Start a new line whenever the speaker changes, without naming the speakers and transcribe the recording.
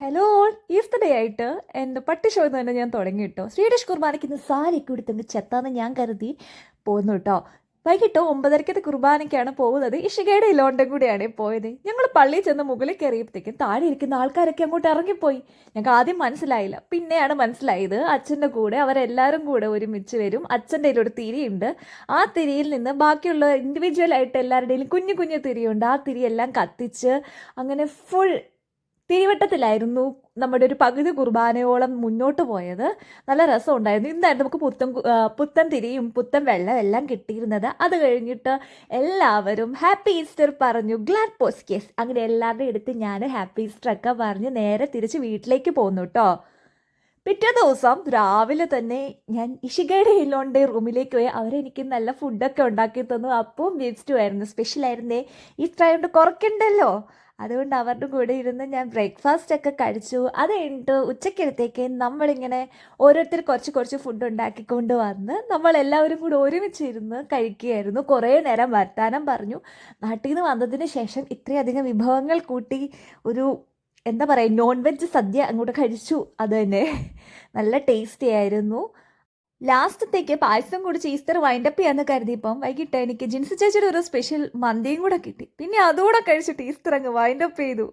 Hello all Easter day ആയിട്ട് എൻ്റെ പട്ടി ഷോ തന്നെ ഞാൻ തുടങ്ങി കേട്ടോ. സ്വീഡിഷ് കുർബാനയ്ക്ക് ഇന്ന് സാരിയൊക്കെ എടുത്തുകൊണ്ട് ചെത്താന്ന് ഞാൻ കരുതി പോന്നു കേട്ടോ. വൈകിട്ട് 9:30 കുർബാനയ്ക്കാണ് പോകുന്നത്. ഇഷികയുടെ ഇലോണ്ടും കൂടിയാണ് പോയത്. ഞങ്ങൾ പള്ളിയിൽ ചെന്ന് മുകളിൽ കയറിയപ്പോഴത്തേക്കും താഴെ ഇരിക്കുന്ന ആൾക്കാരൊക്കെ അങ്ങോട്ട് ഇറങ്ങിപ്പോയി. ഞങ്ങൾക്ക് ആദ്യം മനസ്സിലായില്ല, പിന്നെയാണ് മനസ്സിലായത് അച്ഛൻ്റെ കൂടെ അവരെല്ലാവരും കൂടെ ഒരുമിച്ച് വരും. അച്ഛൻ്റെ കയ്യിലൊരു തിരിയുണ്ട്. ആ തിരിയിൽ നിന്ന് ബാക്കിയുള്ള ഇൻഡിവിജ്വൽ ആയിട്ട് എല്ലാവരുടെയും കുഞ്ഞു കുഞ്ഞു തിരിയുണ്ട്. ആ തിരിയെല്ലാം കത്തിച്ച് അങ്ങനെ ഫുൾ തിരുവട്ടത്തിലായിരുന്നു നമ്മുടെ ഒരു പകുതി കുർബാനയോളം മുന്നോട്ട് പോയത്. നല്ല രസമുണ്ടായിരുന്നു. ഇന്നായിരുന്നു നമുക്ക് പുത്തൻ തിരിയും പുത്തൻ വെള്ളം എല്ലാം കിട്ടിയിരുന്നത്. അത് കഴിഞ്ഞിട്ട് എല്ലാവരും ഹാപ്പി ഈസ്റ്റർ പറഞ്ഞു, ഗ്ലാഡ് പോസ്കേസ് അങ്ങനെ എല്ലാവരുടെയും എടുത്ത് ഞാൻ ഹാപ്പി ഈസ്റ്റർ ഒക്കെ പറഞ്ഞ് നേരെ തിരിച്ച് വീട്ടിലേക്ക് പോന്നു കേട്ടോ. പിറ്റേ ദിവസം രാവിലെ തന്നെ ഞാൻ ഇഷികയുടെ ഇല്ലോണ്ട് റൂമിലേക്ക് പോയി. അവരെനിക്ക് നല്ല ഫുഡൊക്കെ ഉണ്ടാക്കി തന്നു. അപ്പവും ബീഫ് സ്റ്റൂ ആയിരുന്നു, സ്പെഷ്യലായിരുന്നേ. ഈസ്റ്റർ ആയതുകൊണ്ട് കുറയ്ക്കണ്ടല്ലോ, അതുകൊണ്ട് അവരുടെ കൂടെ ഇരുന്ന് ഞാൻ ബ്രേക്ക്ഫാസ്റ്റ് ഒക്കെ കഴിച്ചു. അത് കഴിഞ്ഞിട്ട് ഉച്ചക്കലത്തേക്ക് നമ്മളിങ്ങനെ ഓരോരുത്തർ കുറച്ച് കുറച്ച് ഫുഡ് ഉണ്ടാക്കിക്കൊണ്ട് വന്ന് നമ്മളെല്ലാവരും കൂടെ ഒരുമിച്ചിരുന്ന് കഴിക്കുകയായിരുന്നു. കുറേ നേരം വർത്താനം പറഞ്ഞു. നാട്ടിൽ നിന്ന് വന്നതിന് ശേഷം ഇത്രയധികം വിഭവങ്ങൾ കൂട്ടി ഒരു എന്താ പറയുക, നോൺ വെജ് സദ്യ അങ്ങോട്ട് കഴിച്ചു. അത് തന്നെ നല്ല ടേസ്റ്റി ആയിരുന്നു. ലാസ്റ്റത്തേക്ക് പായസം കുടിച്ച് ഈസ്റ്റർ വൈൻഡപ്പ് ചെയ്യാന്ന് കരുതിയപ്പം വൈകിട്ട് എനിക്ക് ജിൻസി ചേച്ചിയുടെ ഒരു സ്പെഷ്യൽ മന്തിയും കൂടെ കിട്ടി. പിന്നെ അതുകൂടെ കഴിച്ചിട്ട് ഈസ്റ്റർ അങ്ങ് വൈൻഡപ്പ് ചെയ്തു.